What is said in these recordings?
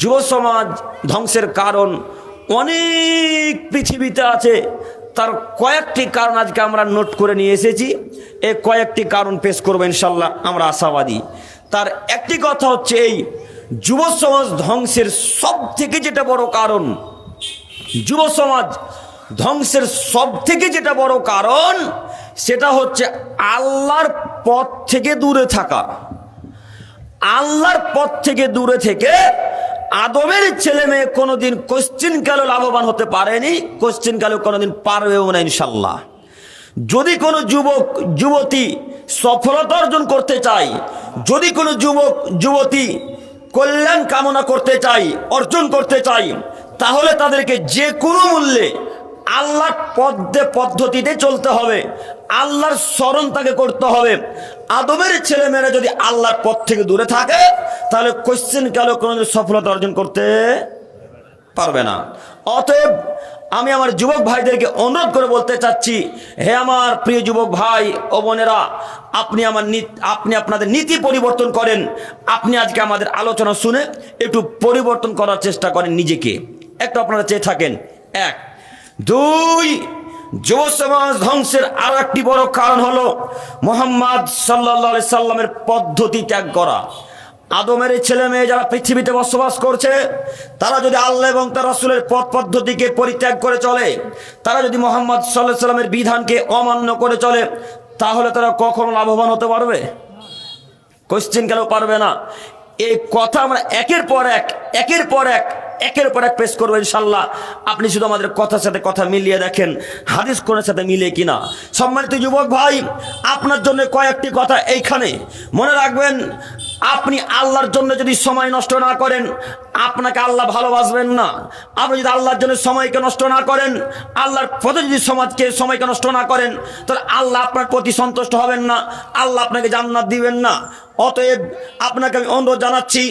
যুব সমাজ ধ্বংসের কারণ অনেক পৃথিবীতে আছে। তার কয়েকটি কারণ আজকে আমরা নোট করে নিয়ে এসেছি। এই কয়েকটি কারণ পেশ করবো ইনশাল্লাহ, আমরা আশাবাদী। তার একটি কথা হচ্ছে, এই যুব সমাজ ধ্বংসের সব থেকে যেটা বড় কারণ, যুব সমাজ ধ্বংসের সব থেকে যেটা বড় কারণ, সেটা হচ্ছে আল্লাহর পথ থেকে দূরে থাকা। আল্লাহর পথ থেকে দূরে থেকে আদমের ছেলে মেয়ে কোনোদিন কোশ্চিন কালেও লাভবান হতে পারেনি, কোশ্চিন কালেও কোনোদিন পারবেও না ইনশাল্লাহ। যদি কোনো যুবক যুবতী সফলতা অর্জন করতে চায়, যদি কোনো যুবক যুবতী কল্যাণ কামনা করতে চাই, অর্জন করতে চাই, তাহলে তাদেরকে যে কোনো মূল্যে আল্লাহর পদ্ধতিতে চলতে হবে, আল্লাহর স্মরণ তাকে করতে হবে। আদমের ছেলেমেয়েরা যদি আল্লাহর পথ থেকে দূরে থাকে, তাহলে কোশ্চেন কালেও কোনোদিন সফলতা অর্জন করতে পারবে না। অতএব আমি আমার যুবক ভাইদেরকে অনুরোধ করে বলতে চাচ্ছি, হে আমার প্রিয় যুবক ভাই ও বোনেরা, আপনি আপনাদের নীতি পরিবর্তন করেন। আপনি আজকে আমাদের আলোচনা শুনে একটু পরিবর্তন করার চেষ্টা করেন নিজেকে। একটু আপনারা চেয়ে থাকেন। এক, দুই, যুব সমাজ ধ্বংসের আর একটি বড় কারণ হলো মুহাম্মদ সাল্লাল্লাহু আলাইহি সাল্লামের পদ্ধতি ত্যাগ করা। আদমের ছেলে মেয়ে যারা পৃথিবীতে বসবাস করছে, তারা যদি আল্লাহ এবং তার রাসূলের পথ পদ্ধতিকে পরিত্যাগ করে চলে, তারা যদি মুহাম্মদ সাল্লাল্লাহু আলাইহি সাল্লামের বিধানকে অমান্য করে চলে, তাহলে তারা কখনো লাভবান হতে পারবে? কোশ্চেন কেন পারবে না। এই কথা আমরা একের পর এক পেশ করবো ইনশাল্লাহ। আপনি শুধু আমাদের কথার সাথে কথা মিলিয়ে দেখেন, হাদিস কোরআনের সাথে মিলে কিনা। সম্মানিত যুবক ভাই, আপনার জন্য কয়েকটি কথা এইখানে মনে রাখবেন। আপনি আল্লাহর জন্য যদি সময় নষ্ট না করেন, আপনাকে আল্লাহ ভালোবাসবেন না। আপনি যদি আল্লাহর জন্য সময়কে নষ্ট না করেন, আল্লাহর পথে যদি সময়কে নষ্ট না করেন, তাহলে আল্লাহ আপনার প্রতি সন্তুষ্ট হবেন না, আল্লাহ আপনাকে জান্নাত দিবেন না। অতএব আপনাকে আমি অনুরোধ জানাচ্ছি,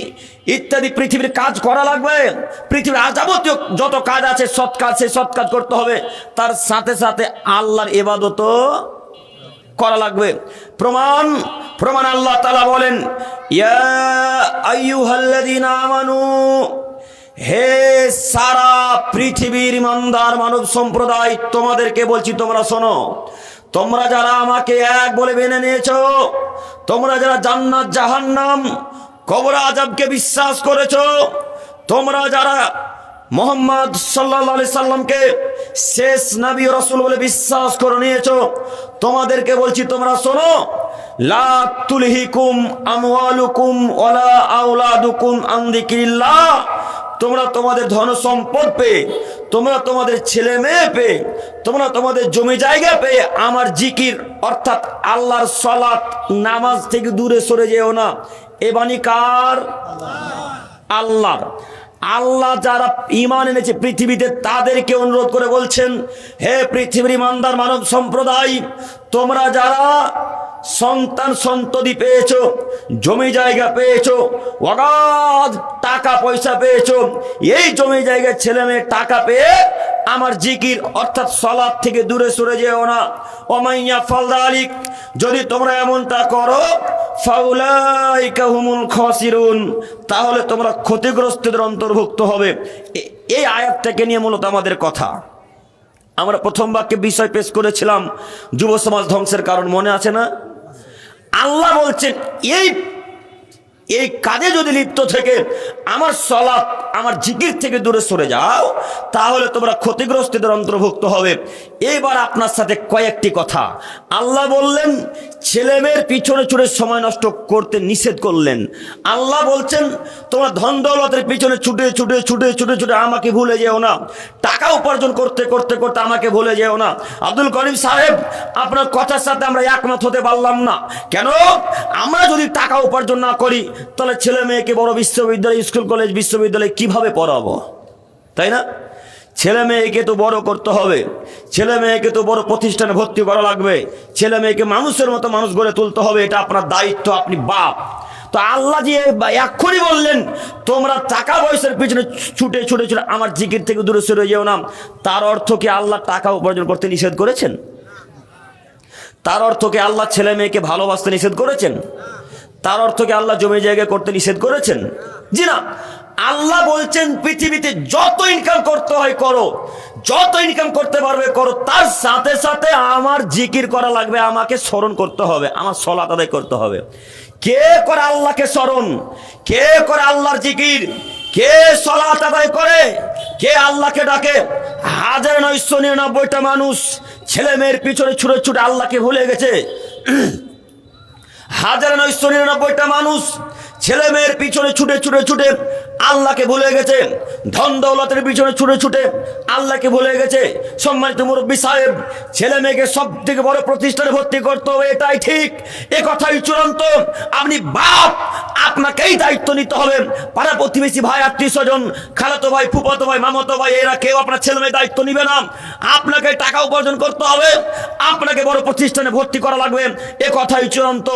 ইত্যাদি পৃথিবীর কাজ করা লাগবে। পৃথিবীর যাবতীয় যত কাজ আছে, সৎ কাজ, সেই সৎ কাজ করতে হবে। তার সাথে সাথে আল্লাহর ইবাদতও করা লাগবে। প্রমাণ আল্লাহ তাআলা বলেন, ইয়া আইয়ুহাল্লাযীনা আমানু, হে সারা পৃথিবীর ইমানদার মানব সম্প্রদায়, তোমাদেরকে বলছি, তোমরা শোনো। তোমরা যারা আমাকে এক বলে মেনে নিয়েছো, তোমরা যারা জান্নাত জাহান্নাম কবর আযাবকে বিশ্বাস করেছো, তোমরা যারা মুহাম্মদ সাল্লাল্লাহু আলাইহি সাল্লামকে শেষ নবী ও রাসূল বলে বিশ্বাস করে নিয়েছো, তোমাদেরকে বলছি, তোমরা শোনো। লা তুলহিকুম আমওয়ালুকুম ওয়ালা আওলাদুকুম আন যিকরিল্লাহ, তোমরা তোমাদের ধন সম্পদ পেয়ে, তোমরা তোমাদের ছেলে মেয়ে পেয়ে, তোমরা তোমাদের জমি জায়গা পেয়ে আমার জিকির অর্থাৎ আল্লাহর সালাত নামাজ থেকে দূরে সরে যেও না। এ বাণী কার? আল্লাহর। আল্লাহ যারা ঈমান এনেছে পৃথিবীতে, তাদেরকে অনুরোধ করে বলছেন, হে পৃথিবীর ঈমানদার মানব সম্প্রদায়, তোমরা যারা সন্তান সন্ততি পেয়েছো, জমি জায়গা পেয়েছো, অগাধ টাকা পয়সা পেয়েছো, এই জমি জায়গায় ছেলে মেয়ে টাকা পেয়ে আমার জিকির অর্থাৎ সালাত থেকে দূরে সরে যেও না। ওমাইয়া ফালদালিক, যদি তোমরা এমনটা করো, ফাউলাইকা হুমুল খাসিরুন, তাহলে তোমরা ক্ষতিগ্রস্তদের অন্তর্ভুক্ত হবে। এই আয়াতটাকে নিয়ে মূলত আমাদের কথা। আমরা প্রথম বাক্যে বিষয় পেশ করেছিলাম যুব সমাজ ধ্বংসের কারণ, মনে আছে না? আল্লাহ বলছেন, এই কাজে যদি লিপ্ত থেকে আমার সালাত আমার জিকির থেকে দূরে সরে যাও, তাহলে তোমরা ক্ষতিগ্রস্তদের অন্তর্ভুক্ত হবে। এবার আপনার সাথে কয়েকটি কথা। আল্লাহ বললেন, ছেলে মেয়ের পিছনে ছুটে সময় নষ্ট করতে নিষেধ করলেন। আল্লাহ বলছেন, তোমরা ধন দৌলতের পিছনে ছুটে ছুটে ছুটে ছুটে ছুটে আমাকে ভুলে যেও না। টাকা উপার্জন করতে করতে করতে আমাকে ভুলে যেও না। আব্দুল করিম সাহেব, আপনার কথার সাথে আমরা একমত হতে পারলাম না। কেন? আমরা যদি টাকা উপার্জন না করি, তাহলে ছেলে মেয়েকে বড় বিশ্ববিদ্যালয়, স্কুল কলেজ, বিশ্ববিদ্যালয় কিভাবে পড়াবো? তাই না? ছেলে মেয়েকে তো বড় করতে হবে, ছেলে মেয়েকে তো বড় প্রতিষ্ঠানে ভর্তি করা লাগবে, ছেলে মেয়েকে মানুষের মতো মানুষ গড়ে তুলতে হবে। এটা আপনার দায়িত্ব, আপনি বাপ। তো আল্লাহ যে এক্ষুনি বললেন, তোমরা টাকা পয়সার পিছনে ছুটে ছুটে ছুটে আমার জিকির থেকে দূরে সরে যেও না, তার অর্থ কি আল্লাহ টাকা উপার্জন করতে নিষেধ করেছেন? তার অর্থ কি আল্লাহ ছেলে মেয়েকে ভালোবাসতে নিষেধ করেছেন? তার অর্থ কি আল্লাহ জমি জায়গা করতে নিষেধ করেছেন? জি না। আল্লাহ বলছেন পৃথিবীতে যত ইনকাম করতে হয় করো, যত ইনকাম করতে পারবে করো, তার সাথে সাথে আমার জিকির করা লাগবে, আমাকে স্মরণ করতে হবে, আমার সালাত আদায় করতে হবে। কে করে আল্লাহকে স্মরণ, কে করে আল্লাহর জিকির, কে সালাত আদায় করে, কে আল্লাহকে ডাকে? 1999টা মানুষ ছেলে মেয়ের পিছনে ছুটে ছুটে আল্লাহকে ভুলে গেছে। 1999টা মানুষ ছেলে মেয়ের পিছনে ছুটে ছুটে ছুটে আল্লাহকে ভুলে গেছে, ধন দৌলতের পিছনে ছুটে ছুটে আল্লাহকে ভুলে গেছে। সম্মানিত মুরব্বী সাহেব, ছেলে মেয়েকে সব থেকে বড় প্রতিষ্ঠানে ভর্তি করতে হবে, এটাই ঠিক, এ কথাই চূড়ান্ত। আপনি বাপ, আপনাকেই দায়িত্ব নিতে হবে। পাড়া প্রতিবেশী, ভাই, আত্মীয় স্বজন, খালাতো ভাই, ফুফাতো ভাই, মামাতো ভাই, এরা কেউ আপনার ছেলে মেয়ে দায়িত্ব নিবে না। আপনাকে টাকা উপার্জন করতে হবে, আপনাকে বড় প্রতিষ্ঠানে ভর্তি করা লাগবে, এ কথাই চূড়ান্ত।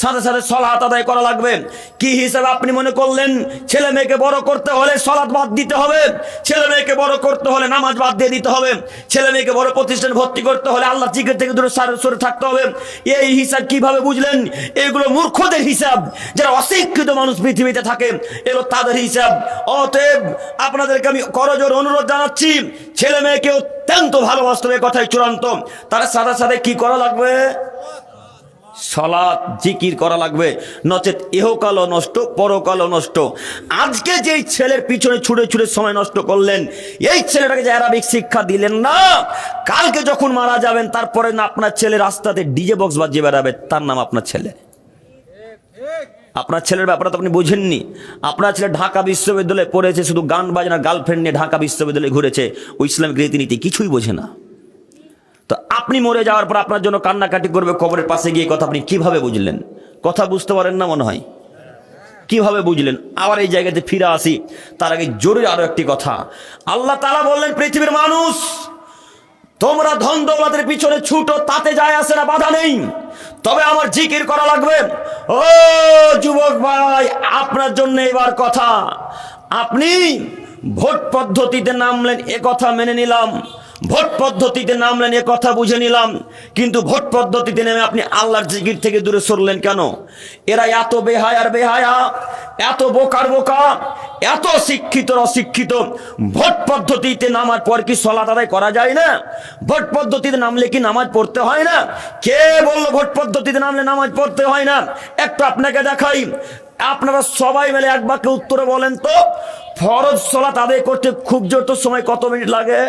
সাথে সাথে সালাত আদায় করা লাগবে। কি হিসাবে আপনি মনে করলেন ছেলে মেয়েকে বড় করতে হলে সালাত বাদ দিতে হবে, ছেলে মেয়েকে বড় করতে হলে নামাজ বাদ দিয়ে দিতে হবে, ছেলে মেয়েকে বড় প্রতিষ্ঠানে ভর্তি করতে হলে আল্লাহ জিকির থেকে দূরে সরে থাকতে হবে? এই হিসাব কিভাবে বুঝলেন? এগুলো মূর্খদের হিসাব, যারা অশিক্ষিত মানুষ পৃথিবীতে থাকে, এগুলো তাদের হিসাব। অতএব আপনাদেরকে আমি করজোর অনুরোধ জানাচ্ছি, ছেলে মেয়েকে অত্যন্ত ভালোবাসতে হবে, কথাই চূড়ান্ত। তার সাথে সাথে কি করা লাগবে? সালাত জিকির করা লাগবে, নচেত ইহকালও নষ্ট, পরকালও নষ্ট। আজকে যেই ছেলের পিছনে ছুটে ছুটে সময় নষ্ট করলেন, এই ছেলেটাকে যে আরবিক শিক্ষা দিলেন না, কালকে যখন মারা যাবেন তারপরে না আপনার ছেলে রাস্তাতে ডিজে বক্স বাজিয়ে বেড়াবে, তার নাম আপনার ছেলে। আপনার ছেলের ব্যাপারে তো আপনি বুঝেননি। আপনার ছেলে ঢাকা বিশ্ববিদ্যালয়ে পড়েছে, শুধু গান বাজনা গার্লফ্রেন্ড নিয়ে ঢাকা বিশ্ববিদ্যালয়ে ঘুরেছে, ওই ইসলামিক রীতিনীতি কিছুই বোঝে না। তো আপনি মরে যাওয়ার পর আপনার জন্য কান্নাকাটি করবে কবরের পাশে গিয়ে, কথা আপনি কিভাবে বুঝলেন? কথা বুঝতে পারেন না মনে হয়, কিভাবে বুঝলেন? আবার এই জায়গাতে ফিরে আসি, তার আগে জরুরি আরো একটি কথা। আল্লাহ তাআলা বললেন, পৃথিবীর মানুষ তোমরা ধন দৌলতের পিছনে ছুটো, তাতে যায় আসে না, বাধা নেই, তবে আমার জিকির করা লাগবে। ও যুবক ভাই, আপনার জন্য এবার কথা। আপনি ভোট পদ্ধতিতে নামলেন, এ কথা মেনে নিলাম, ভোট পদ্ধতিতে নামলেন, এ কথা বুঝে নিলাম, কিন্তু ভোট পদ্ধতিতে নেমে আপনি আল্লাহর জিকির থেকে দূরে সরলেন কেন? এরা এত বেহায়ার বেহায়া, এত বোকার বোকা, এত শিক্ষিত অশিক্ষিত। ভোট পদ্ধতিতে নামার পর কি সালাত আদায় করা যায় না? ভোট পদ্ধতিতে নামলে কি নামাজ পড়তে হয় না? কে বললো ভোট পদ্ধতিতে নামলে নামাজ পড়তে হয় না? একটু আপনাকে দেখাই, আপনারা সবাই মিলে এক বাক্যে উত্তরে বলেন তো, ফরজ সালাত আদায় করতে খুব জোর তো সময় কত মিনিট লাগে?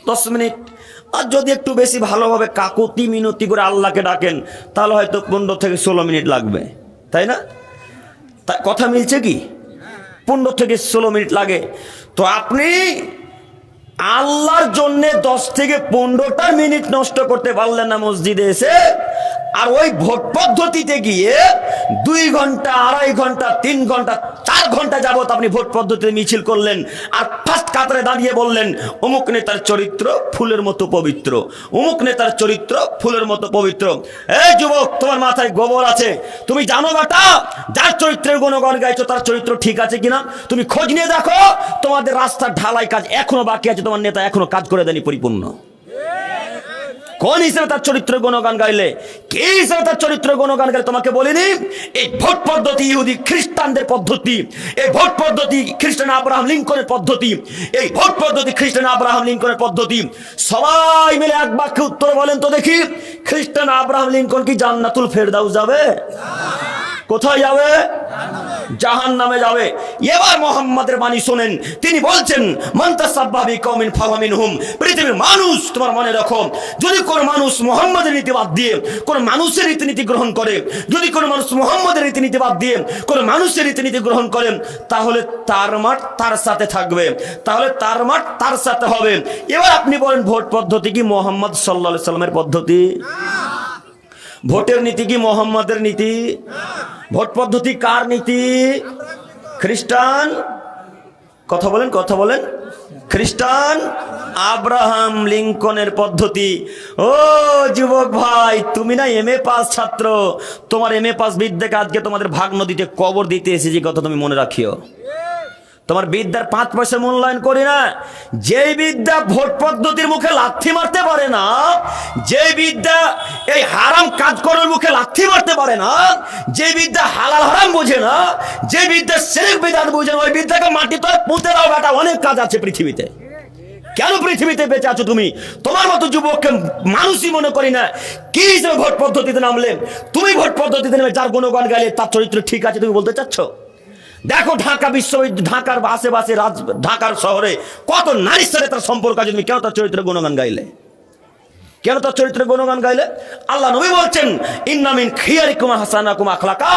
10 মিনিট। আর যদি একটু বেশি ভালোভাবে কাকুতি মিনতি করে আল্লাহকে ডাকেন, তাহলে হয়তো 15 থেকে 16 মিনিট লাগবে, তাই না? তা কথা মিলছে কি? 15 থেকে 16 মিনিট লাগে। তো আপনি আল্লাহর জন্য 10 থেকে 15টা মিনিট নষ্ট করতে পারলেন না মসজিদে এসে, আর ওই ভোট পদ্ধতিতে গিয়ে 2 ঘন্টা, 2.5 ঘন্টা, 3 ঘন্টা, 4 ঘন্টা যাবত আপনি ভোট পদ্ধতিতে মিছিল করলেন, আর ফার্স্ট কাতারে দাঁড়িয়ে বললেন অমুক নেতার চরিত্র ফুলের মতো পবিত্র, অমুক নেতার চরিত্র ফুলের মতো পবিত্র। এই যুবক, তোমার মাথায় গোবর আছে? তুমি জানো বেটা, যার চরিত্রের গুণগান গাইছো তার চরিত্র ঠিক আছে কিনা? তুমি খোঁজ নিয়ে দেখো, তোমাদের রাস্তার ঢালাই কাজ এখনো বাকি আছে, তোমার নেতা এখনো কাজ করে দেয়নি পরিপূর্ণ। কোন হিসেবে তার চরিত্র গুণগান গাইলে? কে হিসেবে তার চরিত্র গুণগান গাইলে? তোমাকে বলিনি এই ভোট পদ্ধতি ইহুদি খ্রিস্টানদের পদ্ধতি, এই ভোট পদ্ধতি খ্রিস্টান আব্রাহাম লিঙ্কনের পদ্ধতি, এই ভোট পদ্ধতি খ্রিস্টান আব্রাহাম লিঙ্কনের পদ্ধতি। সবাই মিলে এক বাক্যে উত্তর বলেন তো দেখি, খ্রিস্টান আব্রাহাম লিঙ্কন কি জান্নাতুল ফেরদাউস যাবে? কোথায় যাবে? জাহান্নামে যাবে। এবার মুহাম্মাদের বাণী শোনেন, তিনি বলছেন মান তাসাব্বাহা বিকওমিন ফাহুয়া মিনহুম। পৃথিবীর মানুষ, তোমার মনে রাখো, যদি কোন মানুষ মুহাম্মাদের নীতি বাদ দিয়ে কোন মানুষের রীতিনীতি গ্রহণ করে, যদি কোন মানুষ মুহাম্মাদের রীতিনীতি বাদ দিয়ে কোন মানুষের রীতিনীতি গ্রহণ করে, তাহলে তার মাঠ তার সাথে থাকবে, তাহলে তার মাঠ তার সাথে হবে। এবার আপনি বলেন, ভোট পদ্ধতি কি মুহাম্মদ সাল্লাল্লাহু আলাইহি সাল্লামের পদ্ধতি? ভোটের নীতি কি মুহাম্মাদের নীতি? ভোট পদ্ধতি কার নীতি? খ্রিস্টান। কথা বলেন, কথা বলেন। খ্রিস্টান আব্রাহাম লিঙ্কনের পদ্ধতি। ও যুবক ভাই, তুমি না এমএ পাস ছাত্র, তোমার এমএ পাস বিদ্যাকে আজকে তোমাদের ভাগ নদীতে কবর দিতে এসেছি, কথা তুমি মনে রাখিও। তোমার বিদ্যার 5 পয়সা মূল্যায়ন করি না। যেই বিদ্যা ভোট পদ্ধতির মুখে লাথি মারতে পারে না, যে বিদ্যা এই হারাম কাজ করার মুখে লাথি মারতে পারে না, যে বিদ্যা হালাল হারাম বোঝে না, যে বিদ্যা শিরক বিদআত বোঝে না, ওই বিদ্যাকে মাটিতে পুঁতে দাও বেটা। অনেক কাজ আছে পৃথিবীতে। কেন পৃথিবীতে বেঁচে আছো তুমি? তোমার মতো যুবককে মানুষই মনে করি না। কি হিসেবে ভোট পদ্ধতিতে নামলে? তুমি ভোট পদ্ধতিতে নেমে যার গুণগান গাইলে তার চরিত্র ঠিক আছে তুমি বলতে চাচ্ছ? দেখো ঢাকা বিশ্ববিদ্যালয়, ঢাকার আশেপাশে ঢাকার শহরে কত নারীর সাথে তার সম্পর্ক আছে, তুমি কেন তার চরিত্রের গুণগান গাইলে? কেন তার চরিত্রের গুণগান গাইলে? আল্লাহ নবী বলছেন, ইন্না মিন খিয়ারিকুম আহসানাকুম আখলাকা।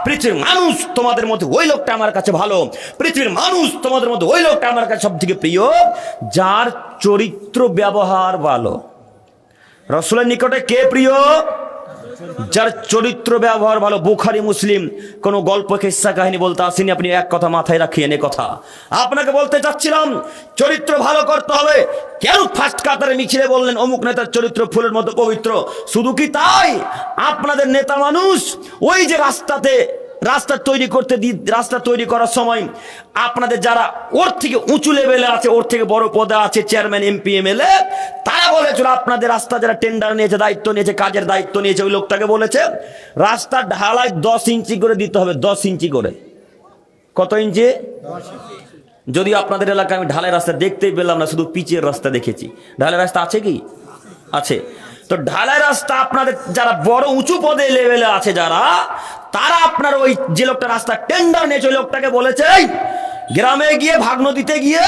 পৃথিবীর মানুষ তোমাদের মধ্যে ওই লোকটা আমার কাছে ভালো, পৃথিবীর মানুষ তোমাদের মধ্যে ওই লোকটা আমার কাছে সবথেকে প্রিয় যার চরিত্র ব্যবহার ভালো। রাসূলের নিকটে কে প্রিয়? যার চরিত্র ব্যবহার ভালো। বুখারী মুসলিম কোনো গল্প কিস্সা কাহিনী বলতে আসেনি। আপনি এক কথা মাথায় রাখিয়েন, এ কথা আপনাকে বলতে চাচ্ছিলাম। চরিত্র ভালো করতে হবে। কেন ফার্স্ট কাতারে মিছিলে বললেন অমুক নেতার চরিত্র ফুলের মতো পবিত্র? শুধু কি তাই? আপনাদের নেতা মানুষ ওই যে রাস্তা তৈরি করার সময় আপনাদের যারা ওর থেকে উঁচু লেভেলে আছে, ওর থেকে বড় পদে আছে, চেয়ারম্যান, এমপি, এমএলএ, তারা বলেছিল আপনাদের রাস্তা যারা টেন্ডার নিয়েছে, দায়িত্ব নিয়েছে, কাজের দায়িত্ব নিয়েছে, ওই লোকটাকে বলেছে রাস্তা ঢালাই 10 ইঞ্চি করে দিতে হবে। 10 ইঞ্চি করে। কত ইঞ্চি? 10 ইঞ্চি। যদি আপনাদের এলাকায় আমি ঢালাই রাস্তা দেখতেই পেলাম না, শুধু পিচের রাস্তা দেখেছি। ঢালাই রাস্তা আছে কি? আছে। তো ঢালাই রাস্তা আপনাদের যারা বড় উঁচু পদে লেভেলে আছে যারা, তারা আপনার ওই যে লোকটা রাস্তা টেন্ডার নিয়েছে ওই লোকটাকে বলেছে গ্রামে গিয়ে ভাগ্ন দিতে গিয়ে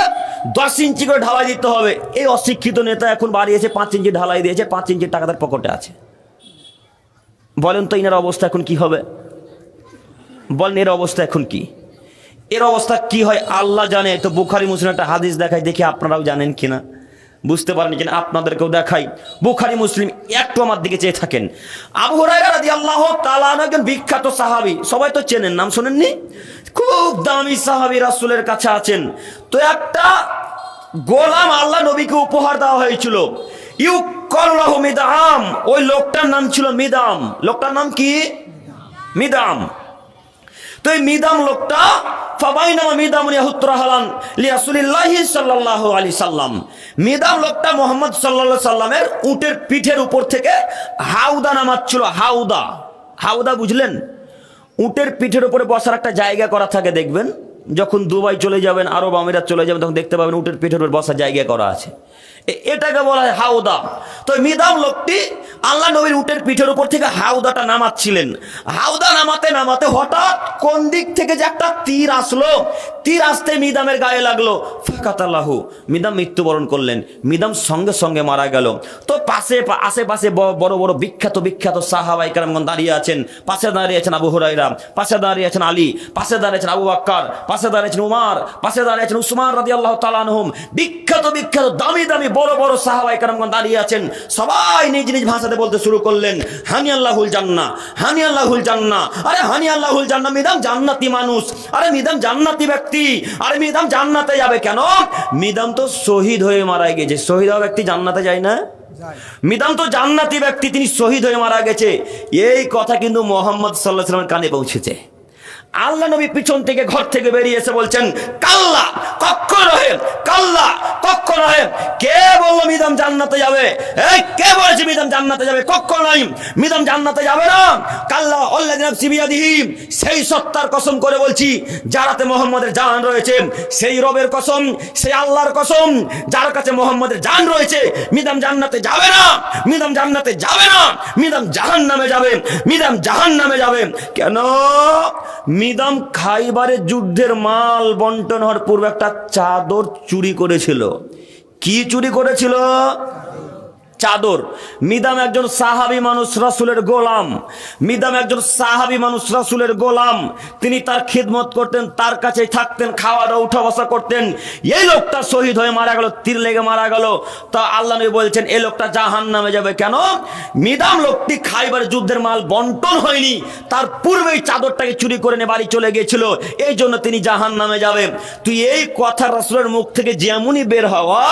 10 ইঞ্চি করে ঢালাই দিতে হবে। এই অশিক্ষিত নেতা এখন বাড়িয়েছে 5 ইঞ্চি ঢালাই দিয়েছে, 5 ইঞ্চি টাকা তার পকেটে আছে। বলেন তো এনার অবস্থা এখন কি হবে? বলেন এর অবস্থা এখন কি? এর অবস্থা কি হয় আল্লাহ জানে। তো বুখারী মুসলিম একটা হাদিস দেখাই, দেখি আপনারাও জানেন কিনা, বুঝতে পারেন কিনা, আপনাদেরকেও দেখাই। বুখারী মুসলিম একটু আমার দিকে চেয়ে থাকেন। আবু হুরায়রা রাদিয়াল্লাহু তাআলা আনহু একজন বিখ্যাত সাহাবী, সবাই তো চেনেন, নাম শোনেননি? খুব দামি সাহাবী, রাসূলের কাছে আছেন। তো একটা গোলাম আল্লাহ নবীকে উপহার দেওয়া হয়েছিল। ইউকাল্লাহু মিদআম, ওই লোকটার নাম ছিল মিদাম। লোকটার নাম কি? মিদাম। তো এই মিদাম লোকটা ফাবাইনামা মিদামুন ইয়াহুত্রাহালান লিরাসূলিল্লাহি সাল্লাল্লাহু আলাইহি সাল্লাম। মিদাম লোকটা মুহাম্মদ সাল্লাল্লাহু আলাইহি সাল্লামের উটের পিঠের উপর থেকে হাউদা নামাচ্ছিল। হাউদা, হাউদা বুঝলেন? উটের পিঠের উপরে বসার একটা জায়গা করা থাকে, দেখবেন যখন দুবাই চলে যাবেন, আরব আমিরাত চলে যাবেন, তখন দেখতে পাবেন উটের পিঠের উপর বসার জায়গা করা আছে। এটাকে বলা হয় হাউদা। তো মিদাম লোকটি আল্লাহ নবীর উটের পিঠের উপর থেকে হাউদাটা নামাচ্ছিলেন। হাউদা নামাতে নামাতে হঠাৎ কোন দিক থেকে যে একটা তীর আসলো, তীর আসতে মিদামের গায়ে লাগলো। ফাকাতাল্লাহু, মিদাম মৃত্যুবরণ করলেন। মিদাম সঙ্গে সঙ্গে মারা গেল। তো আশেপাশে বড় বড় বিখ্যাত সাহাবায়ে কেরামগণ দাঁড়িয়ে আছেন। পাশে দাঁড়িয়ে আছেন আবু হুরায়রা, পাশে দাঁড়িয়ে আছেন আলী, পাশে দাঁড়িয়ে আছেন আবু বকর, পাশে দাঁড়িয়ে আছেন উমর, পাশে দাঁড়িয়ে আছেন উসমান রাদিয়াল্লাহু তাআলা আনহুম। বিখ্যাত দামি বড় বড় সাহাবায়ে কেরামগণ দাঁড়িয়ে আছেন। সবাই নিজ নিজ ভাষাতে বলতে শুরু করলেন, হানি আল্লাহুল জান্নাহ, হানি আল্লাহুল জান্নাহ। আরে হানি আল্লাহুল জান্নাহ, মিদাম জান্নাতি মানুষ, আরে মিদাম জান্নাতি ব্যক্তি, আরে মিদাম জান্নাতে যাবে কেন? মিদাম তো শহীদ হয়ে মারা গেছে। শহীদ হওয়া ব্যক্তি জান্নাতে যায় না? মিদাম তো জান্নাতি ব্যক্তি, তিনি শহীদ হয়ে মারা গেছে। এই কথা কিন্তু মুহাম্মদ সাল্লাল্লাহু আলাইহি ওয়াসাল্লামের কানে পৌঁছেছে। আল্লাহ নবী পিছন থেকে ঘর থেকে বেরিয়ে এসে বলছেন, কাল্লা, কক্ষ নহে, কাল্লা, কক্ষ নহে। কে বললো মিদাম জান্নাতে যাবে? এই কে বলেছে মিদাম জান্নাতে যাবে? কক্ষ নয়, মিদাম জান্নাতে যাবে না। কাল্লা আল্লাযী নাফসি বিয়াদিহি, সেই সত্তার কসম করে বলছি যারাতে মুহাম্মদের জান রয়েছে, সেই রবের কসম, সেই আল্লাহর কসম যার কাছে মুহাম্মদের জান রয়েছে, মিদাম জান্নাতে যাবে না, মিদাম জান্নাতে যাবে না, মিদাম জাহান্নামে যাবে, মিদাম জাহান্নামে যাবে। কেন? মিদাম খাইবারের যুদ্ধের মাল বন্টন হওয়ার পূর্বে একটা চাদর চুরি করেছিল। কি চুরি করেছিল? চাদর। মিদাম একজন সাহাবী মানুষ, রাসূলের গোলাম। মিদাম একজন সাহাবী মানুষ, রাসূলের গোলাম। তিনি তার খিদমত করতেন, তার কাছেই থাকতেন, খাওয়া দাওয়া উঠা বসা করতেন। এই লোকটা শহীদ হয়ে মারা গেল, তীর লেগে মারা গেল। তা আল্লাহ নবী বলছেন এই লোকটা জাহান্নামে যাবে। কেন? মিদাম লোকটি খাইবার যুদ্ধের মাল বন্টন হয়নি, তার পূর্বেই চাদরটাকে চুরি করে নিয়ে বাড়ি চলে গিয়েছিল, এই জন্য তিনি জাহান্নামে যাবে। তুই এই কথা রাসূলের মুখ থেকে যেমনই বের হওয়া,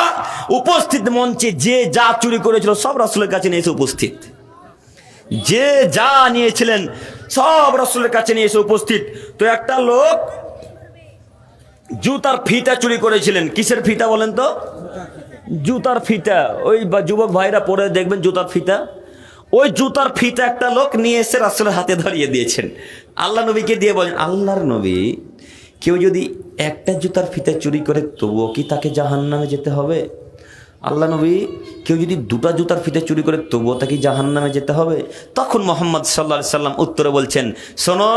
উপস্থিত মঞ্চে যে যা চুরি করে সব রাসূলের কাছে নিয়ে এসে উপস্থিত। যে যা নিয়েছিলেন সব রাসূলের কাছে নিয়ে এসে উপস্থিত। তো একটা লোক জুতার ফিতা চুরি করেছিলেন। কিসের ফিতা বলেন তো? জুতার ফিতা। ওই যুবক ভাইরা পরে দেখবেন জুতার ফিতা। ওই জুতার ফিতা একটা লোক নিয়ে এসে রাসূলের হাতে ধরিয়ে দিয়েছেন। আল্লাহ নবীকে দিয়ে বলেন, আল্লাহর নবী, কেউ যদি একটা জুতার ফিতা চুরি করে তবুও কি তাকে জাহান্নামে যেতে হবে? আল্লাহ নবী, কেউ যদি দুটা জুতার ফিতে চুরি করে তবুও তাকে জাহান্নামে যেতে হবে? তখন মুহাম্মদ সাল্লাল্লাহু আলাইহি সাল্লাম উত্তরে বলছেন, শোনো,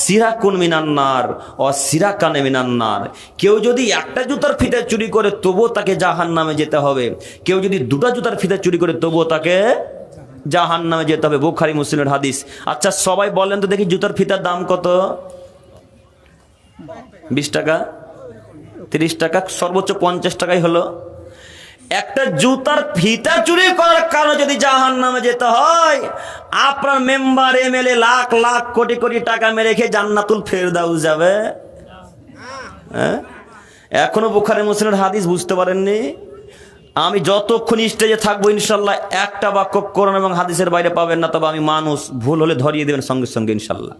সিরাকুন মিনান্নার ও সিরাকানে মিনান্নার। কেউ যদি একটা জুতার ফিতে চুরি করে তবুও তাকে জাহান্নামে যেতে হবে, কেউ যদি দুটা জুতার ফিতে চুরি করে তবুও তাকে জাহান্নামে যেতে হবে। বুখারী মুসলিমের হাদিস। আচ্ছা সবাই বলেন তো দেখি, জুতার ফিতার দাম কত? 20 টাকা, 30 টাকা, সর্বোচ্চ 50 টাকাই হলো। একটা জুতার ফিতা চুরি করার কারণে যদি জাহান্নামে যেতে হয়, আপনার মেম্বার এমএলএ লাখ লাখ কোটি কোটি টাকা মেরে খেয়ে জান্নাতুল ফেরদাউস যাবে? হ্যাঁ, এখনো বুখারী মুসলিমের হাদিস বুঝতে পারেননি? আমি যতক্ষণ স্টেজে থাকবো ইনশাল্লাহ একটা বাক্য কোরআন এবং হাদিসের বাইরে পাবেন না। তবে আমি মানুষ, ভুল হলে ধরিয়ে দেবেন সঙ্গে সঙ্গে ইনশাল্লাহ।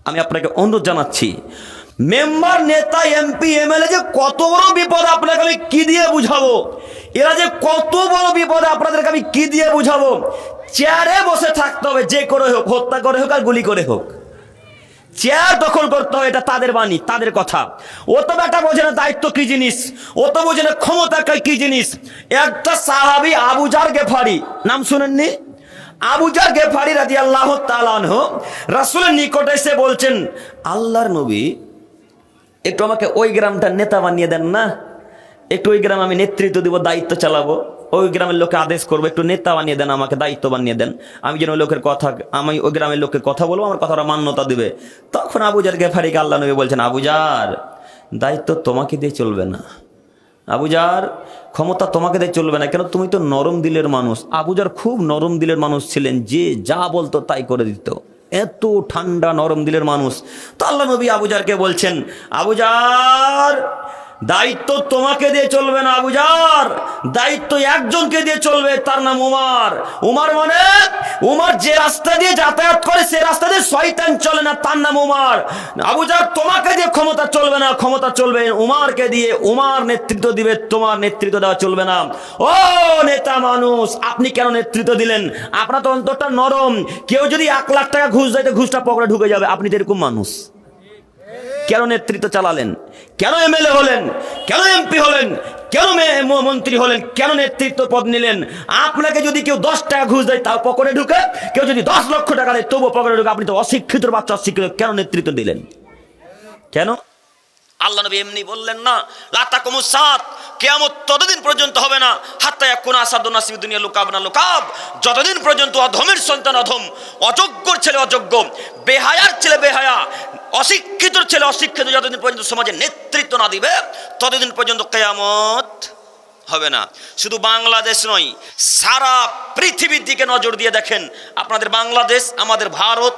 আমি আপনাকে অনুরোধ জানাচ্ছি, মেম্বার, নেতা, এমপি, এমএলএ যে কত বড় বিপদ আপনাকে আমি কি দিয়ে বুঝাবো? এরা যে কত বড় বিপদ আপনাদেরকে আমি কি দিয়ে বুঝাবো? চেয়ারে বসে থাকতে হবে, যে করে হোক, হত্যা করে হোক আর গুলি করে হোক, চেয়ার দখল করতে হবে। এটা তাদের বাণী, তাদের কথা। ও তো বেটা বোঝে না দায়িত্ব কি জিনিস, ও তো বোঝে না ক্ষমতা কি জিনিস। একটা সাহাবী আবু জার গেফারি, নাম শুনেননি? আবু জার গেফারি রাদিয়াল্লাহু তাআলা আনহু রাসূলের নিকটে এসে বলছেন, আল্লাহর নবী, একটু আমাকে ওই গ্রামটার নেতা বানিয়ে দেন না, একটু ওই গ্রামে আমি নেতৃত্ব দিব, দায়িত্ব চালাবো, ওই গ্রামের লোককে আদেশ করবো, একটু নেতা বানিয়ে দেন, আমাকে দায়িত্ব বানিয়ে দেন, আমি যেন ওই লোকের কথা, আমি ওই গ্রামের লোককে কথা বলবো, আমার কথাটা মান্যতা দিবে। তখন আবু জার গেফারিকে আল্লাহ নবী বলছেন, আবু জার, দায়িত্ব তোমাকে দিয়ে চলবে না। আবু জার, ক্ষমতা তোমাকে দিয়ে চলবে না। কেন? তুমি তো নরম দিলের মানুষ। আবু জার খুব নরম দিলের মানুষ ছিলেন, যে যা বলতো তাই করে দিত, এত ঠান্ডা নরম দিলের মানুষ। তো আল্লাহ নবী আবু জারকে বলছেন, আবু জার, দায়িত্ব তোমাকে দিয়ে চলবে না আবু জার, দায়িত্ব একজনকে দিয়ে চলবে, তার নাম উমার। উমার মানে, উমার যে রাস্তা দিয়ে যাতায়াত করে সে রাস্তা দিয়ে শয়তান চলে না, তার নাম উমার। আবু জার, তোমাকে দিয়ে ক্ষমতা চলবে না, ক্ষমতা চলবে উমারকে দিয়ে, উমার নেতৃত্ব দিবে, তোমার নেতৃত্ব দেওয়া চলবে না। ও নেতা মানুষ, আপনি কেন নেতৃত্ব দিলেন? আপনার তো অন্তরটা নরম। কেউ যদি 1 লাখ টাকা ঘুষ দেয়, ঘুষটা পকেটে ঢুকে যাবে। আপনি তো এরকম মানুষ। কেন নেতৃত্ব চালালেন? কেন এমএলএ হলেন? কেন এমপি হলেন? কেন মন্ত্রী হলেন? কেন নেতৃত্ব পদ নিলেন? আপনাকে যদি কেউ 10 টাকা ঘুষ দেয় তাও পকেটে ঢুকে, কেউ যদি 10 লক্ষ টাকা দেয় তবুও পকেটে ঢুকে। আপনি তো অশিক্ষিত বাচ্চা, অশিক্ষিত। কেন নেতৃত্ব দিলেন? কেন? আল্লাহ নবী এমনি বললেন না, লা তাকুমুস সাত, কিয়ামত ততদিন পর্যন্ত হবে না, হাত্তা ইয়াকুনা আসাদুন নাসি ফিদ দুনিয়া লুকাবনা লুকাব, যতদিন পর্যন্ত অধমের সন্তান অধম, অযোগ্যর ছেলে অযোগ্য, বেহায়ার ছেলে বেহায়া, অশিক্ষিতর ছেলে অশিক্ষিত যতদিন পর্যন্ত সমাজে নেতৃত্ব না দিবে ততদিন পর্যন্ত কিয়ামত হবে না। শুধু বাংলাদেশ নয়, সারা পৃথিবীর দিকে নজর দিয়ে দেখেন। আপনাদের বাংলাদেশ, আমাদের ভারত,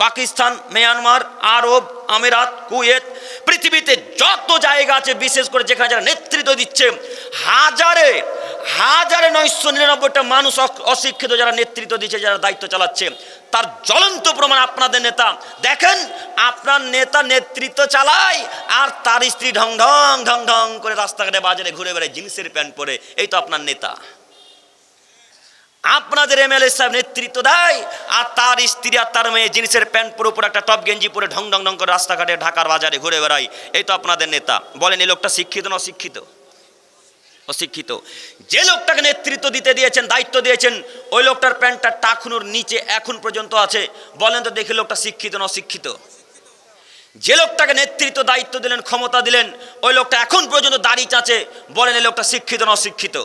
পাকিস্তান, মিয়ানমার, আরব আমিরাত, কুয়েত, পৃথিবীতে যত জায়গা আছে, বিশেষ করে যেখানে যারা নেতৃত্ব দিচ্ছে, হাজারে 999টা মানুষ অশিক্ষিত, যারা নেতৃত্ব দিচ্ছে, যারা দায়িত্ব চালাচ্ছে। তার জ্বলন্ত প্রমাণ আপনাদের নেতা। দেখেন, আপনার নেতা নেতৃত্ব চালায় আর তার স্ত্রী ঢং ঢং ঢং ঢং করে রাস্তাঘাটে বাজারে ঘুরে বেড়ায় জিন্সের প্যান্ট পরে। এই তো আপনার নেতা। আপনাদের এমএলএ সাহেব নেতৃত্ব দেয় আর তার স্ত্রী আর তার মেয়ে জিন্সের প্যান্ট পরে, উপরে একটা টপ গেঞ্জি পরে ঢং ঢং ঢং করে রাস্তাঘাটে ঢাকার বাজারে ঘুরে বেড়ায়। এই তো আপনাদের নেতা। বলেন, এই লোকটা শিক্ষিত না অশিক্ষিত? অশিক্ষিত। যে লোকটাকে নেতৃত্ব দিতে দিয়েছেন, দায়িত্ব দিয়েছেন, ওই লোকটার প্যান্টটা টাকুনোর নিচে এখন পর্যন্ত আছে। বলেন তো দেখি, লোকটা শিক্ষিত না অশিক্ষিত? যে লোকটাকে নেতৃত্ব দায়িত্ব দিলেন, ক্ষমতা দিলেন, ওই লোকটা এখন পর্যন্ত দাড়ি চাচে। বলেন, এই লোকটা শিক্ষিত না অশিক্ষিত?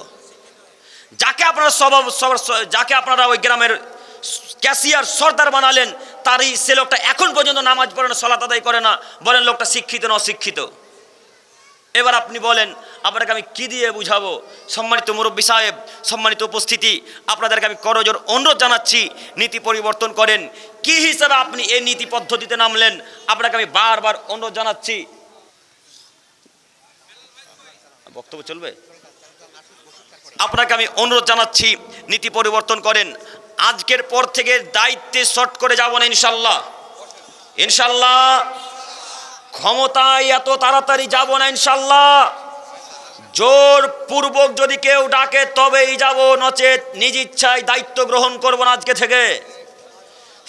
যাকে আপনারা ওই গ্রামের ক্যাশিয়ার সর্দার বানালেন, সে লোকটা এখন পর্যন্ত নামাজ পড়ে না, সালাত আদায় করে না। বলেন, লোকটা শিক্ষিত না অশিক্ষিত? এবার আপনি বলেন, আপনাকে আমি কি দিয়ে বুঝাবো? সম্মানিত মুরব্বী সাহেব, সম্মানিত উপস্থিতি, আপনাদেরকে আমি করজোর অনুরোধ জানাচ্ছি, নীতি পরিবর্তন করেন। কি হিসাবে আপনি এই নীতি পদ্ধতিতে নামলেন? আপনাকে আমি বারবার অনুরোধ জানাচ্ছি। বক্তব্য চলবে? আপনাকে আমি অনুরোধ জানাচ্ছি, নীতি পরিবর্তন করেন। আজকের পর থেকে দায়িত্বে শর্ট করে যাব না ইনশাল্লাহ। ইনশাল্লাহ ক্ষমতায় এত তাড়াতাড়ি যাব না ইনশাল্লাহ। জোর পূর্বক যদি কেউ ডাকে তবেই যাব, নচেত নিজ ইচ্ছায় দায়িত্ব গ্রহণ করব না আজকে থেকে।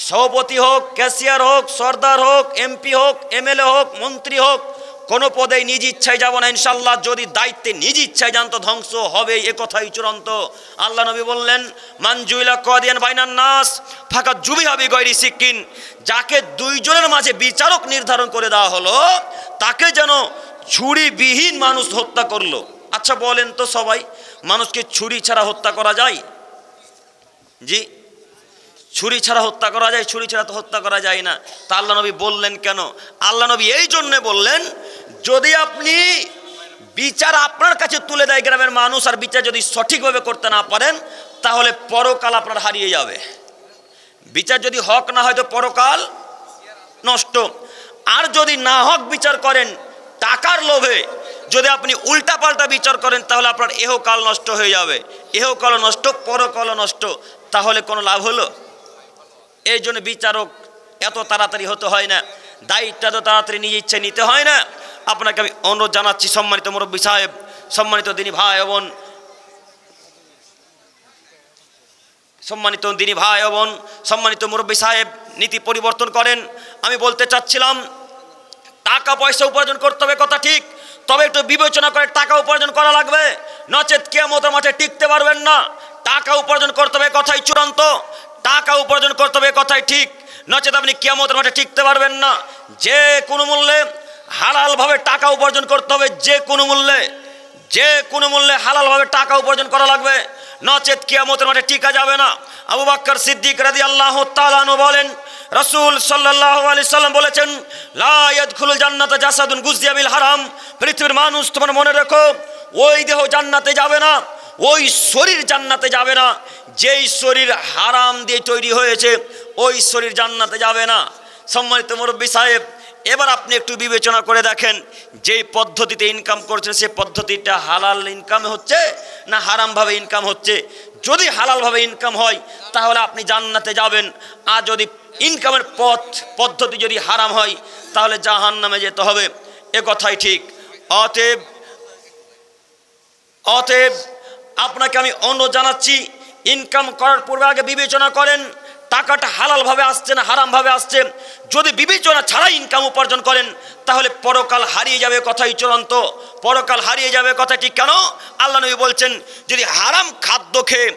সভাপতি হোক, ক্যাশিয়ার হোক, সর্দার হোক, এমপি হোক, এমএলএ হোক, মন্ত্রী হোক, কোনো পদেই নিজ ইচ্ছায় যাব না ইনশাল্লাহ। যদি দায়িত্বে নিজ ইচ্ছায় যান তো ধ্বংস হবে, এ কথাই চূড়ান্ত। আল্লাহ নবী বললেন, মানজুইলা কদিয়ান বাইনান নাস ফাঁকা জুবি হাবি গৈরি সিকিন, যাকে দুইজনের মাঝে বিচারক নির্ধারণ করে দেওয়া হলো তাকে যেন ছুরিবিহীন মানুষ হত্যা করলো। আচ্ছা বলেন তো সবাই, মানুষকে ছুরি ছাড়া হত্যা করা যায়? জি, ছুরি ছাড়া হত্যা করা যায়? ছুরি ছাড়া তো হত্যা করা যায় না। তা আল্লাহ নবী বললেন কেন? আল্লাহ নবী এই জন্যে বললেন, যদি আপনি বিচার আপনার কাছে তুলে দেয় গ্রামের মানুষ, আর বিচার যদি সঠিকভাবে করতে না পারেন তাহলে পরকাল আপনার হারিয়ে যাবে। বিচার যদি হক না হয় তো পরকাল নষ্ট। আর যদি না হক বিচার করেন, টাকার লোভে যদি আপনি উল্টাপাল্টা বিচার করেন তাহলে আপনার এহকাল নষ্ট হয়ে যাবে। এহকাল নষ্ট, পরকাল নষ্ট, তাহলে কোনো লাভ হলো? এই জন্য বিচারক এত তাড়াতাড়ি হতে হয় না, দায়িত্ব এত তাড়াতাড়ি নিজে ইচ্ছে নিতে হয় না। আপনাকে আমি অনুরোধ জানাচ্ছি, সম্মানিত মুরব্বী সাহেব, সম্মানিত দিনী ভাই বোন, সম্মানিত দিনী ভাই বোন, সম্মানিত মুরব্বী সাহেব, নীতি পরিবর্তন করেন। আমি বলতে চাচ্ছিলাম, টাকা পয়সা উপার্জন করতে হবে কথা ঠিক, তবে একটু বিবেচনা করে টাকা উপার্জন করা লাগবে, নচেত কিয়ামতের মাঠে টিকতে পারবেন না। টাকা উপার্জন করতে হবে কথাই চূড়ান্ত, টাকা উপার্জন করতে হবে কথাই ঠিক, নচেত আপনি কিয়ামতের মাঠে টিকতে পারবেন না। যে কোনো মূল্যে হালালভাবে টাকা উপার্জন করতে হবে, যে কোনো মূল্যে, যে কোনো মূল্যে হালালভাবে টাকা উপার্জন করা লাগবে, নচেত কিয়ামতের মাঠে টিকা যাবে না। আবু বকর সিদ্দিক রাদিয়াল্লাহু তাআলা আনহু বলেন, রাসূল সাল্লাল্লাহু আলাইহি সাল্লাম বলেছেন, লা ইয়াদখুলুল জান্নাতা জাসাদুন গুযিয়া বিল হারাম। পৃথিবীর মানুষ, তোমরা মনে রেখো, ওই দেহ জান্নাতে যাবে না, ওই শরীর জান্নাতে যাবে না যেই শরীর হারাম দিয়ে তৈরি হয়েছে, ওই শরীর জান্নাতে যাবে না। সম্মানিত মুরব্বী সাহেব, এবার আপনি একটু বিবেচনা করে দেখেন, যেই পদ্ধতিতে ইনকাম করছেন সে পদ্ধতিটা হালাল ইনকাম হচ্ছে না হারামভাবে ইনকাম হচ্ছে? যদি হালালভাবে ইনকাম হয় তাহলে আপনি জান্নাতে যাবেন, আর যদি ইনকামের পদ্ধতি যদি হারাম হয় তাহলে জাহান্নামে যেতে হবে, এ কথাই ঠিক। অতএব আপনাকে আমি অনুরোধ জানাচ্ছি, ইনকাম করার পূর্বে আগে বিবেচনা করেন টাকাটা হালালভাবে আসছে না হারামভাবে আসছে। যদি বিবেচনা ছাড়াই ইনকাম উপার্জন করেন তাহলে পরকাল হারিয়ে যাবে, কথাই চূড়ান্ত। পরকাল হারিয়ে যাবে কথাটি কেন? আল্লাহ নবী বলছেন, যদি হারাম খাদ্য খেয়ে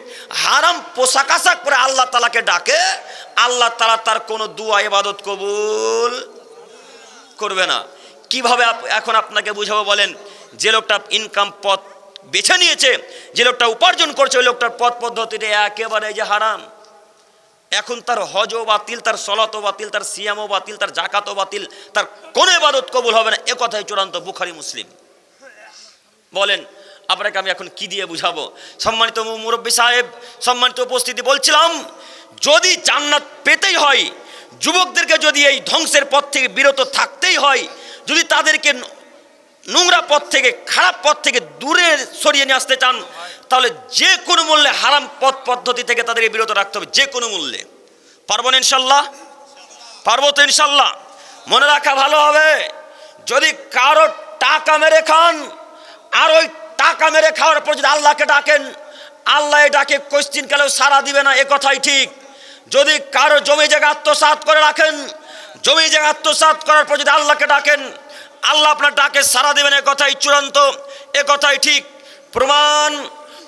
হারাম পোশাক আশাক পরে আল্লাহ তাআলাকে ডাকে, আল্লাহ তাআলা তার কোনো দুয়া ইবাদত কবুল করবে না। কিভাবে এখন আপনাকে বুঝাবো বলেন? যে লোকটা ইনকাম পথ বেছে নিয়েছে, যে লোকটা উপার্জন করছে, ওই লোকটার পথ পদ্ধতিটা একেবারে যে হারাম। এখন তার হজও বাতিল, তার সলাতও বাতিল, তার সিয়ামও বাতিল, তার জাকাতও বাতিল, তার কোনো ইবাদত কবুল হবে না, এ কথাই চূড়ান্ত। বুখারী মুসলিম। বলেন আপনাকে আমি এখন কি দিয়ে বুঝাবো? সম্মানিত মুরব্বী সাহেব, সম্মানিত উপস্থিতি, বলছিলাম, যদি জান্নাত পেতেই হয়, যুবকদেরকে যদি এই ধ্বংসের পথ থেকে বিরত থাকতেই হয়, যদি তাদেরকে নোংরা পথ থেকে, খারাপ পথ থেকে দূরে সরিয়ে নিয়ে আসতে চান, তাহলে যে কোনো মূল্যে হারাম পথ পদ্ধতি থেকে তাদেরকে বিরত রাখতে হবে, যে কোনো মূল্যে। পারবো না ইনশাল্লাহ? পারবো তো ইনশাল্লাহ? মনে রাখা ভালো হবে, যদি কারো টাকা মেরে খান, আর ওই টাকা মেরে খাওয়ার পর যদি আল্লাহকে ডাকেন, আল্লাহ ডাকে কোশ্চিন কালেও সাড়া দিবে না, এ কথাই ঠিক। যদি কারো জমি জায়গা আত্মসাৎ করে রাখেন, জমি জায়গা আত্মসাৎ করার পর যদি আল্লাহকে ডাকেন, আল্লাহ আপনার ডাকে সাড়া দেবেন, এ কথাই চূড়ান্ত, এ কথাই ঠিক।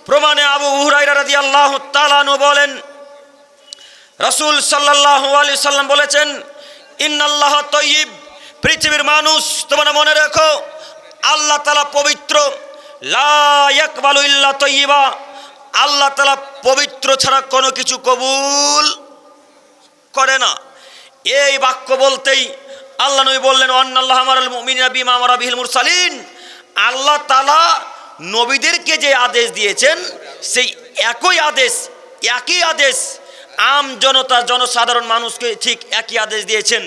প্রমাণে আবু হুরায়রা রাদিয়াল্লাহু তাআলা আনহু বলেন, রাসূল সাল্লাল্লাহু আলাইহি সাল্লাম বলেছেন, ইন্নাল্লাহা তাইয়্যিব। পৃথিবীর মানুষ, তোমরা মনে রেখো, আল্লাহ তাআলা পবিত্র, লা ইয়াকবালু ইল্লা তাইয়্যিবা। আল্লাহ তাআলা পবিত্র ছাড়া কোনো কিছু কবুল করে না। এই বাক্য বলতেই আল্লাহ নবী বললেন, আন্নাল্লাহ আমারাল মুমিনিনা বিমা আমারা বিহিল মুরসালিন। আল্লাহ তাআলা নবীদেরকে যে আদেশ দিয়েছেন, সেই একই আদেশ আম জনতা, জনসাধারণ মানুষকে ঠিক একই আদেশ দিয়েছেন।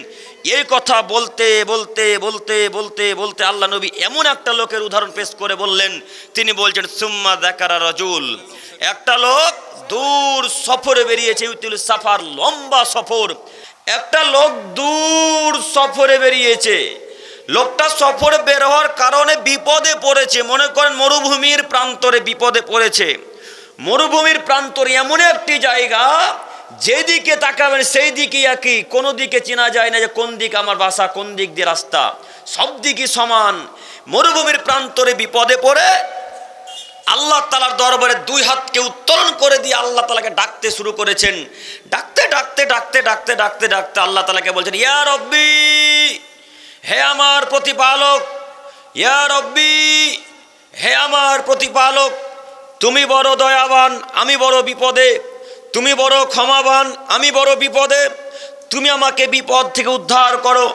এই কথা বলতে বলতে বলতে বলতে বলতে আল্লাহ নবী এমন একটা লোকের উদাহরণ পেশ করে বললেন, তিনি বলছেন, সুম্মা যাকারা রাজুল। একটা লোক দূর সফরে বেরিয়েছে, ইউতিল সাফার, লম্বা সফর। একটা লোক দূর সফরে বেরিয়েছে, লোকটা সফরে বের হওয়ার কারণে বিপদে পড়েছে, মনে করেন মরুভূমির প্রান্তরে বিপদে পড়েছে। মরুভূমির প্রান্তরে এমন একটি জায়গা যেদিকে তাকাবেন সেই দিকে একই, কোনো দিকে চেনা যায় না যে কোন দিক আমার বাসা, কোন দিক দিয়ে রাস্তা, সব দিকই সমান। মরুভূমির প্রান্তরে বিপদে পড়ে আল্লাহ তাআলার দরবারে দুই হাতকে উত্তোলন করে দিয়ে আল্লাহ তাআলাকে ডাকতে শুরু করেছেন। ডাকতে ডাকতে ডাকতে ডাকতে ডাকতে ডাকতে আল্লাহ তাআলাকে বলছেন, ইয়া রব্বি, হে আমার প্রতিপালক, ইয়া রব্বি, হে আমার প্রতিপালক, তুমি বড় দয়াবান, আমি বড় বিপদে, তুমি বড় ক্ষমাবান, আমি বড় বিপদে, তুমি আমাকে বিপদ থেকে উদ্ধার করো,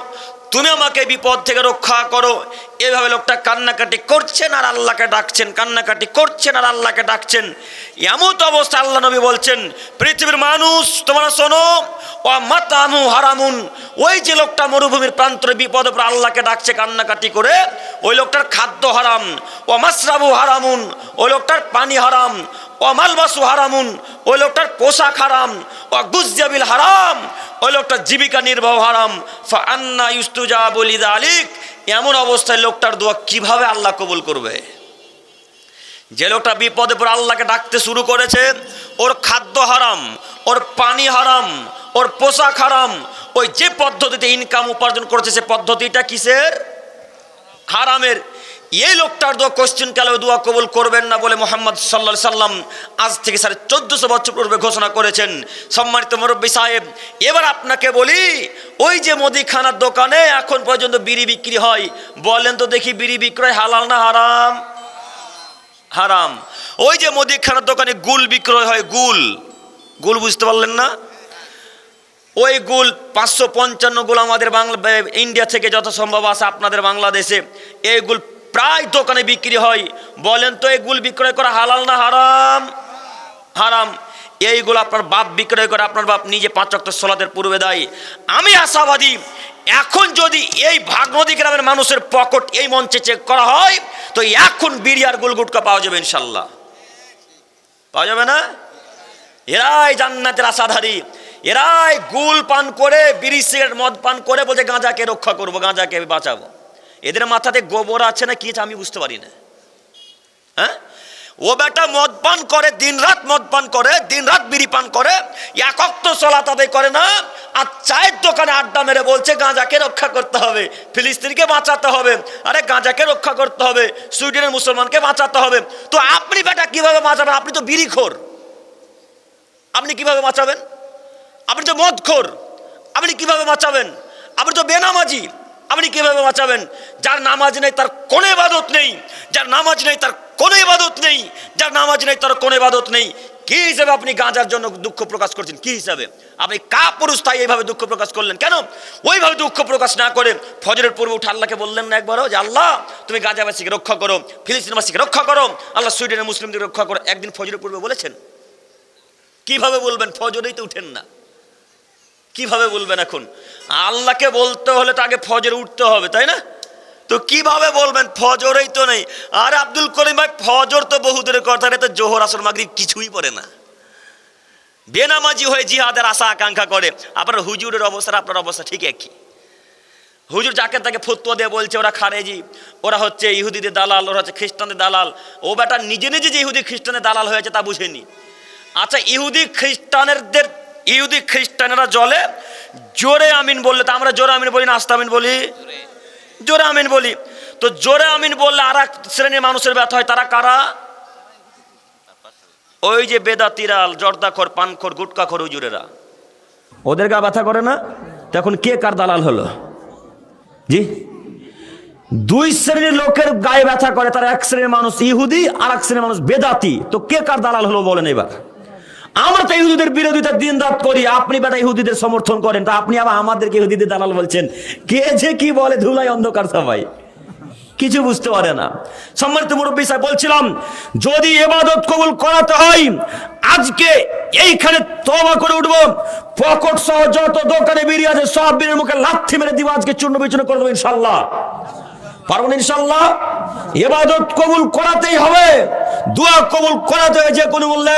তুমি আমাকে বিপদ থেকে রক্ষা করো। এভাবে লোকটা কান্নাকাটি করছেন আর আল্লাহকে ডাকছেন, কান্নাকাটি করছেন আর আল্লাহকে ডাকছেন। এমন অবস্থা আল্লাহ নবী বলছেন, পৃথিবীর মানুষ তোমরা শোনো, ও মাতামু হারামুন, ওই যে লোকটা মরুভূমির প্রান্তরে বিপদে পড়ে আল্লাহকে ডাকছে কান্নাকাটি করে, ওই লোকটার খাদ্য হারাম, ও মাসরাবু হারামুন, ওই লোকটার পানি হারাম, ও মালবাসু হারামুন, ওই লোকটার পোশাক হারাম, ও গুজজাবিল হারাম, ওই লোকটার জীবিকা নির্বাহ হারাম। ফাআন্না ইউস্তুজাবু লিযালিক, এমন অবস্থায় লোকটার দোয়া কিভাবে আল্লাহ কবুল করবে? যে লোকটা বিপদে পড়ে আল্লাহকে ডাকতে শুরু করেছে, ওর খাদ্য হারাম, ওর পানি হারাম, ওর পোশাক হারাম, ওই যে পদ্ধতিতে ইনকাম উপার্জন করেছে সে পদ্ধতিটা কিসের? হারামের। এই লোকটার দোয়া কোশ্চেন কালে দোয়া কবুল করবেন না বলে মুহাম্মদ সাল্লাল্লাহু আলাইহি সাল্লাম আজ থেকে 1450 বছর পূর্বে ঘোষণা করেছেন। সম্মানিত মুরব্বী সাহেব, এবার আপনাকে বলি, ওই যে মুদিখানার দোকানে এখন পর্যন্ত বিড়ি বিক্রি হয়, বলেন তো দেখি বিড়ি বিক্রয় হালাল না হারাম? হারাম। ওই যে মুদিখানার দোকানে গুল বিক্রয় হয়, গুল, গুল বুঝতে পারলেন না? ওই গুল 555 গুল আমাদের বাংলা ইন্ডিয়া থেকে যত সম্ভব আছে আপনাদের বাংলাদেশে, এই গুল প্রায় দোকানে বিক্রি হয়। বলেন তো এই গুল বিক্রয় করা হালাল না হারাম? হারাম। এইগুলো আপনার বাপ বিক্রয় করে, আপনার বাপ নিজে 5 ওয়াক্ত সালাতের পূর্বে দেয়। আমি আশাবাদী, এখন যদি এই ভাগনদী গ্রামের মানুষের পকেট এই মঞ্চে চেক করা হয় তো এখন বিড়ি আর গুল গুটকা পাওয়া যাবে ইনশাল্লাহ। পাওয়া যাবে না? এরাই জান্নাতের আশাধারী, এরাই গুল পান করে, বিড়ি সিগারেট মদ পান করে বলছে গাঁজাকে রক্ষা করবো, গাঁজাকে বাঁচাবো। এদের মাথাতে গোবর আছে না কি আছে আমি বুঝতে পারি না। হ্যাঁ, ও বেটা মদ পান করে, দিন রাত মদ পান করে, দিন রাত বিড়ি পান করে, এক ওয়াক্ত সালাত আদায় করে না, আর চায়ের দোকানে আড্ডা মেরে বলছে গাঁজাকে রক্ষা করতে হবে, ফিলিস্তিনকে বাঁচাতে হবে, আরে গাঁজাকে রক্ষা করতে হবে, সুইডেনের মুসলমানকে বাঁচাতে হবে। তো আপনি বেটা কিভাবে বাঁচাবেন? আপনি তো বিড়িখোর, আপনি কিভাবে বাঁচাবেন? আপনি তো মদখোর, আপনি কিভাবে বাঁচাবেন? আপনি তো বেনামাজি, আপনি কিভাবে বাঁচাবেন? যার নামাজ নেই তার কোনো ইবাদত নেই, যার নামাজ নেই তার কোনো ইবাদত নেই, যার নামাজ নেই তার কোনো ইবাদত নেই। কি হিসাবে আপনি গাঁজার জন্য দুঃখ প্রকাশ করছেন? কি হিসাবে আপনি কাপুরুষ তাই এইভাবে দুঃখ প্রকাশ করলেন? কেন ওইভাবে দুঃখ প্রকাশ না করে ফজরের পূর্বে উঠে আল্লাহকে বললেন না একবারও যে আল্লাহ তুমি গাঁজাবাসীকে রক্ষা করো, ফিলিস্তিনবাসীকে রক্ষা করো, আল্লাহ সুইডেনের মুসলিমদের রক্ষা করো? একদিন ফজরের পূর্বে বলেছেন? কিভাবে বলবেন? ফজরেই তো উঠেন না, কিভাবে বলবেন? এখন আল্লাহকে বলতে হলে তো আগে ফজরে উঠতে হবে, তাই না? তো কিভাবে বলবেন? ফজরেই তো নেই। আরে আব্দুল করিম ভাই, ফজর তো বহুদূরের কথা, তো জোহর আসর মাগরিব কিছুই পড়ে না, বেনামাজি হয়ে জিহাদের আশা আকাঙ্ক্ষা করে। আপনার হুজুরের অবস্থা আপনার অবস্থা ঠিক একই। হুজুর যাকে তাকে ফতোয়া দিয়ে বলছে ওরা খারেজি, ওরা হচ্ছে ইহুদিদের দালাল, ওরা হচ্ছে খ্রিস্টানদের দালাল। ও বেটা নিজে নিজে যে ইহুদি খ্রিস্টানের দালাল হয়েছে তা বুঝেনি। আচ্ছা, ইহুদি খ্রিস্টানেরা জলে জোরে আমিন বললে, তো আমরা জোরে আমিন বলি না আস্তে আমিন বলি? জোরে আমিন বলি। তো জোরে আমিন বললে আর এক শ্রেণীর মানুষের ব্যথা হয়, তারা কারা? ওই যে বেদাতিরা, জর্দাখোর, পানখোর, গুটকাখোর হুজুরেরা, ওদের গা ব্যথা করে না? তখন কে কার দালাল হলো? জি, দুই শ্রেণীর লোকের গায়ে ব্যথা করে, তারা এক শ্রেণীর মানুষ ইহুদি আর এক শ্রেণীর মানুষ বেদাতি। তো কে কার দালাল হলো বলেন এবার? আমরা তো ইহুদিদের বিরোধিতা দিন রাত করি, আপনি বেটা ইহুদিদের সমর্থন করেন, তা আপনি আবার আমাদেরকে ইহুদিদের দালাল বলছেন। কে যে কি বলে, ধুলাই অন্ধকার সবাই, কিছু বুঝতে পারে না। সম্মানিত মুরব্বী সাহেব, বলছিলাম যদি ইবাদত কবুল করাতে হয় আজকে এইখানে তওবা করে উঠবো, পকেট সহ যত দোকানে বিড়ি আছে সব বিড়ির মুখে লাথি মেরে দিব, আজকে চূর্ণ বিচূর্ণ করে দেবো ইনশাল্লাহ। পারবেন ইনশাল্লাহ? ইবাদত কবুল করাতেই হবে, দোয়া কবুল করাতে হবে যে কোনো মূল্যে।